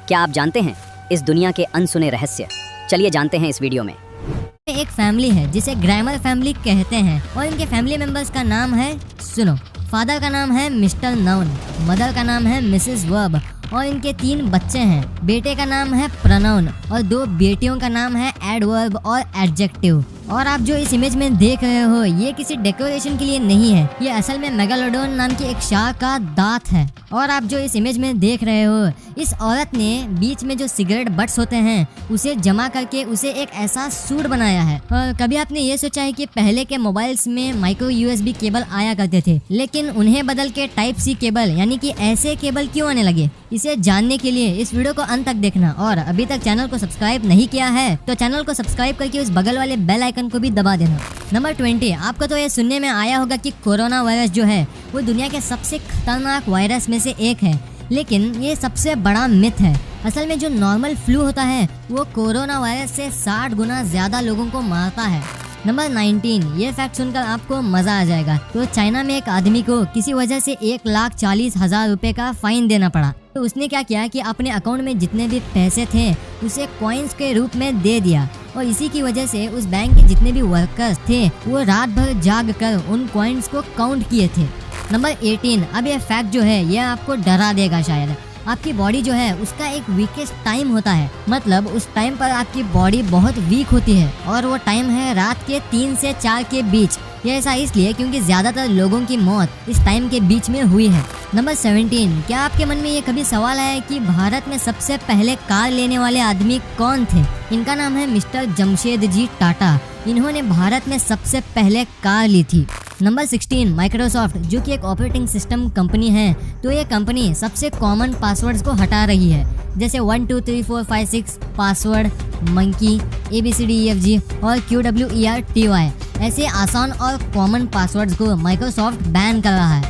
क्या आप जानते हैं इस दुनिया के अनसुने रहस्य? चलिए जानते हैं इस वीडियो में। एक फैमिली है जिसे ग्रामर फैमिली कहते हैं और इनके फैमिली मेंबर्स का नाम है, सुनो, फादर का नाम है मिस्टर नाउन, मदर का नाम है मिसेस वर्ब और इनके 3 बच्चे हैं। बेटे का नाम है प्रोनाउन और 2 बेटियों का नाम है एडवर्ब और एडजेक्टिव। और आप जो इस इमेज में देख रहे हो ये किसी डेकोरेशन के लिए नहीं है, ये असल में मेगालोडोन नाम की एक शार्क का दांत है। और आप जो इस इमेज में देख रहे हो, इस औरत ने बीच में जो सिगरेट बट्स होते हैं उसे जमा करके उसे एक ऐसा सूट बनाया है। और कभी आपने ये सोचा है कि पहले के मोबाइल्स में माइक्रो यूएसबी केबल आया करते थे, लेकिन उन्हें बदल के टाइप सी केबल यानी कि ऐसे केबल क्यों आने लगे? इसे जानने के लिए इस वीडियो को अंत तक देखना और अभी तक चैनल को सब्सक्राइब नहीं किया है तो चैनल को सब्सक्राइब करके उस बगल वाले बेल आइकन को भी दबा देना। नंबर 20, आपको तो ये सुनने में आया होगा कि कोरोना वायरस जो है वो दुनिया के सबसे खतरनाक वायरस में से एक है, लेकिन ये सबसे बड़ा मिथ है। असल में जो नॉर्मल फ्लू होता है वो कोरोना वायरस से 60 गुना ज्यादा लोगों को मारता है। नंबर 19, ये फैक्ट सुनकर आपको मजा आ जाएगा। तो चाइना में एक आदमी को किसी वजह से 1,40,000 रुपए का फाइन देना पड़ा। तो उसने क्या किया कि अपने अकाउंट में जितने भी पैसे थे उसे कॉइन्स के रूप में दे दिया और इसी की वजह से उस बैंक के जितने भी वर्कर्स थे वो रात भर जाग कर उन कॉइन्स को काउंट किए थे। नंबर 18, अब ये फैक्ट जो है ये आपको डरा देगा शायद। आपकी बॉडी जो है उसका एक वीकेस्ट टाइम होता है, मतलब उस टाइम पर आपकी बॉडी बहुत वीक होती है और वो टाइम है रात के 3 से 4 के बीच। ये ऐसा इसलिए क्योंकि ज्यादातर लोगों की मौत इस टाइम के बीच में हुई है। नंबर 17, क्या आपके मन में ये कभी सवाल आया कि भारत में सबसे पहले कार लेने वाले आदमी कौन थे? इनका नाम है मिस्टर जमशेदजी टाटा। इन्होंने भारत में सबसे पहले कार ली थी। नंबर 16, माइक्रोसॉफ्ट जो कि एक ऑपरेटिंग सिस्टम कंपनी है, तो ये कंपनी सबसे कॉमन पासवर्ड्स को हटा रही है, जैसे 1 2 3 4 5 6 पासवर्ड, मंकी, ABCDEFG और QWERTY ऐसे आसान और कॉमन पासवर्ड्स को माइक्रोसॉफ्ट बैन कर रहा है।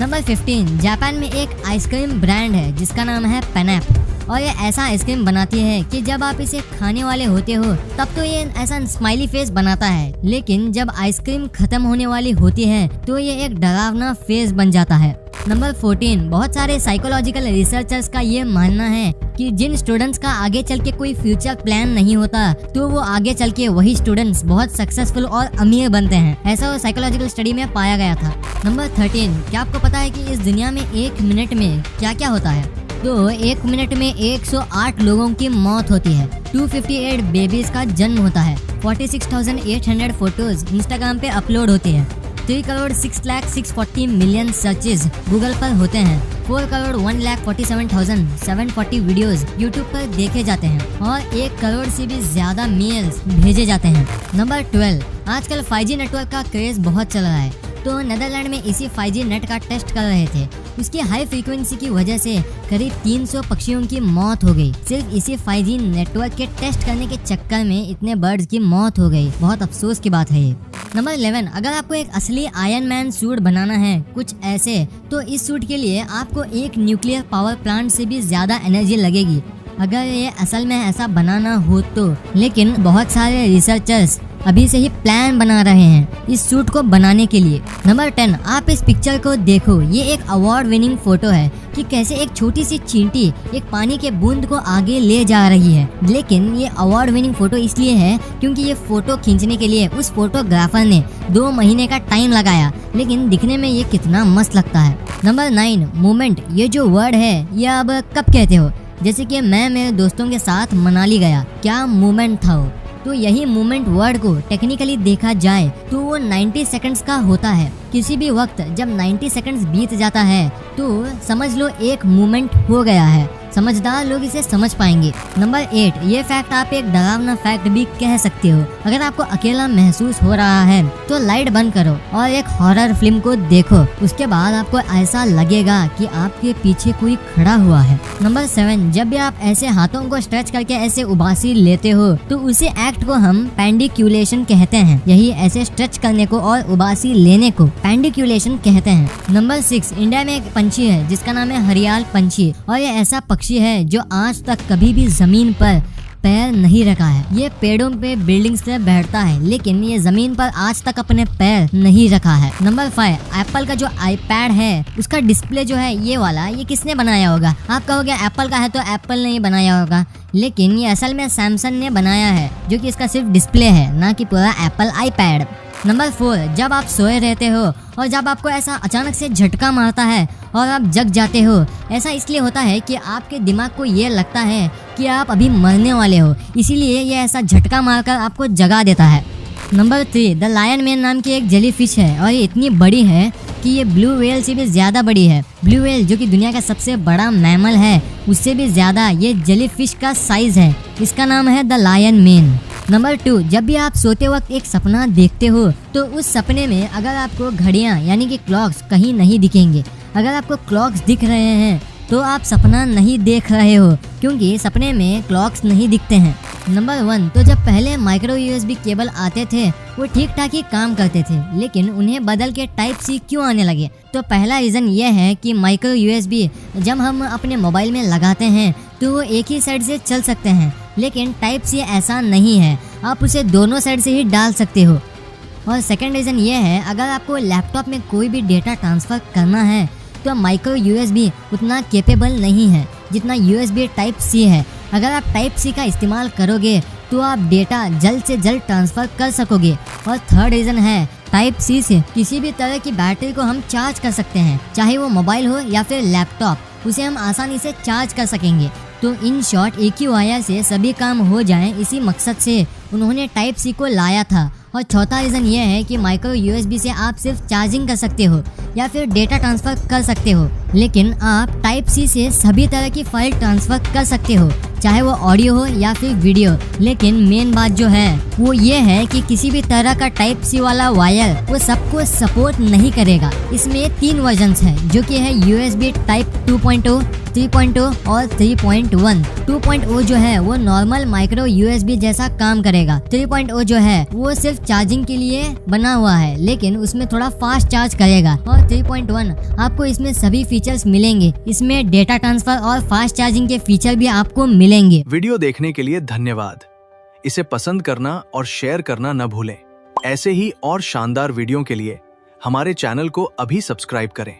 नंबर 15, जापान में एक आइसक्रीम ब्रांड है जिसका नाम है पेनैप और ये ऐसा आइसक्रीम बनाती है कि जब आप इसे खाने वाले होते हो तब तो ये ऐसा स्माइली फेस बनाता है, लेकिन जब आइसक्रीम खत्म होने वाली होती है तो ये एक डरावना फेस बन जाता है। नंबर 14, बहुत सारे साइकोलॉजिकल रिसर्चर्स का ये मानना है कि जिन स्टूडेंट्स का आगे चल के कोई फ्यूचर प्लान नहीं होता तो वो आगे चल के वही स्टूडेंट्स बहुत सक्सेसफुल और अमीर बनते हैं, ऐसा वो साइकोलॉजिकल स्टडी में पाया गया था। नंबर 13, क्या आपको पता है कि इस दुनिया में 1 मिनट में क्या क्या होता है? तो 1 मिनट में 108 लोगों की मौत होती है, 258 बेबीज का जन्म होता है, 46,800 फोटोज इंस्टाग्राम पे अपलोड होती है, 3,06,640,000,000 सर्चेज गूगल पर होते हैं, 4,01,47,740 वीडियोस यूट्यूब पर देखे जाते हैं और 1 करोड़ से भी ज्यादा मेल्स भेजे जाते हैं। नंबर 12, आजकल 5G नेटवर्क का क्रेज बहुत चल रहा है, तो नेदरलैंड में इसी 5G नेट का टेस्ट कर रहे थे। उसकी हाई फ्रीक्वेंसी की वजह से करीब 300 पक्षियों की मौत हो गई। सिर्फ इसी 5G नेटवर्क के टेस्ट करने के चक्कर में इतने बर्ड्स की मौत हो गई। बहुत अफसोस की बात है ये। नंबर 11, अगर आपको एक असली आयरन मैन सूट बनाना है कुछ ऐसे, तो इस सूट के लिए आपको एक न्यूक्लियर पावर प्लांट से भी ज्यादा एनर्जी लगेगी अगर ये असल में ऐसा बनाना हो तो। लेकिन बहुत सारे रिसर्चर्स अभी से ही प्लान बना रहे हैं इस सूट को बनाने के लिए। नंबर 10, आप इस पिक्चर को देखो, ये एक अवार्ड विनिंग फोटो है कि कैसे एक छोटी सी चींटी एक पानी के बूंद को आगे ले जा रही है। लेकिन ये अवार्ड विनिंग फोटो इसलिए है क्योंकि ये फोटो खींचने के लिए उस फोटोग्राफर ने 2 महीने का टाइम लगाया, लेकिन दिखने में ये कितना मस्त लगता है। नंबर 9, मोमेंट, ये जो वर्ड है ये अब कब कहते हो? जैसे कि मैं मेरे दोस्तों के साथ मनाली गया, क्या मोमेंट था वो? तो यही मोमेंट वर्ड को टेक्निकली देखा जाए तो वो 90 सेकंड्स का होता है। किसी भी वक्त जब 90 सेकंड्स बीत जाता है तो समझ लो एक मोमेंट हो गया है। समझदार लोग इसे समझ पाएंगे। नंबर 8, ये फैक्ट आप एक डरावना फैक्ट भी कह सकते हो। अगर आपको अकेला महसूस हो रहा है तो लाइट बंद करो और एक हॉरर फिल्म को देखो, उसके बाद आपको ऐसा लगेगा कि आपके पीछे कोई खड़ा हुआ है। नंबर 7, जब भी आप ऐसे हाथों को स्ट्रेच करके ऐसे उबासी लेते हो तो उसे एक्ट को हम पेंडिक्यूलेशन कहते हैं। यही ऐसे स्ट्रेच करने को और उबासी लेने को पेंडिक्यूलेशन कहते हैं। नंबर 6, इंडिया में एक पंछी है जिसका नाम है हरियाल पंछी और ये ऐसा पक्षी है जो आज तक कभी भी जमीन पर पैर नहीं रखा है। ये पेड़ों पे बिल्डिंग्स पे बैठता है, लेकिन ये जमीन पर आज तक अपने पैर नहीं रखा है। नंबर 5, एप्पल का जो आईपैड है उसका डिस्प्ले जो है ये वाला, ये किसने बनाया होगा? आप कहोगे एप्पल का है तो एप्पल ने ही बनाया होगा, लेकिन ये असल में सैमसंग ने बनाया है, जो कि इसका सिर्फ डिस्प्ले है, ना कि पूरा एप्पल आईपैड। नंबर 4, जब आप सोए रहते हो और जब आपको ऐसा अचानक से झटका मारता है और आप जग जाते हो, ऐसा इसलिए होता है कि आपके दिमाग को ये लगता है कि आप अभी मरने वाले हो, इसीलिए ये ऐसा झटका मारकर आपको जगा देता है। नंबर 3, द लायन मैन नाम की एक जेली फिश है और ये इतनी बड़ी है कि ये ब्लू व्हेल से भी ज़्यादा बड़ी है। ब्लू व्हेल जो कि दुनिया का सबसे बड़ा मैमल है, उससे भी ज़्यादा ये जेली फिश का साइज है। इसका नाम है द लायन मैन। नंबर 2, जब भी आप सोते वक्त एक सपना देखते हो तो उस सपने में अगर आपको घड़ियाँ यानी कि क्लॉक्स कहीं नहीं दिखेंगे। अगर आपको क्लॉक्स दिख रहे हैं तो आप सपना नहीं देख रहे हो, क्योंकि सपने में क्लॉक्स नहीं दिखते हैं। नंबर 1, तो जब पहले माइक्रो यूएसबी केबल आते थे वो ठीक ठाक ही काम करते थे, लेकिन उन्हें बदल के टाइप सी क्यों आने लगे? तो पहला रीज़न ये है कि माइक्रो यूएसबी जब हम अपने मोबाइल में लगाते हैं तो वो एक ही साइड से चल सकते हैं, लेकिन टाइप सी ऐसा नहीं है, आप उसे दोनों साइड से ही डाल सकते हो। और सेकंड रीज़न ये है, अगर आपको लैपटॉप में कोई भी डेटा ट्रांसफ़र करना है तो माइक्रो यूएसबी उतना कैपेबल नहीं है जितना यूएसबी टाइप सी है। अगर आप टाइप सी का इस्तेमाल करोगे तो आप डेटा जल्द से जल्द ट्रांसफ़र कर सकोगे। और थर्ड रीज़न है, टाइप सी से किसी भी तरह की बैटरी को हम चार्ज कर सकते हैं, चाहे वो मोबाइल हो या फिर लैपटॉप, उसे हम आसानी से चार्ज कर सकेंगे। तो इन शॉर्ट एक ही वायर से सभी काम हो जाएं, इसी मकसद से उन्होंने टाइप सी को लाया था। और चौथा रीज़न ये है कि माइक्रो यूएसबी से आप सिर्फ चार्जिंग कर सकते हो या फिर डेटा ट्रांसफ़र कर सकते हो, लेकिन आप टाइप सी से सभी तरह की फाइल ट्रांसफ़र कर सकते हो, चाहे वो ऑडियो हो या फिर वीडियो। लेकिन मेन बात जो है वो ये है कि किसी भी तरह का टाइप सी वाला वायर वो सबको सपोर्ट नहीं करेगा। इसमें 3 वर्जन्स हैं, जो कि है यूएसबी टाइप 2.0, 3.0 और 3.1। 2.0 जो है वो नॉर्मल माइक्रो यूएसबी जैसा काम करेगा। 3.0 जो है वो सिर्फ चार्जिंग के लिए बना हुआ है, लेकिन उसमें थोड़ा फास्ट चार्ज करेगा। और 3.1 आपको इसमें सभी फीचर्स मिलेंगे, इसमें डेटा ट्रांसफर और फास्ट चार्जिंग के फीचर भी आपको मिलेंगे। वीडियो देखने के लिए धन्यवाद। इसे पसंद करना और शेयर करना न भूलें। ऐसे ही और शानदार वीडियो के लिए हमारे चैनल को अभी सब्सक्राइब करें।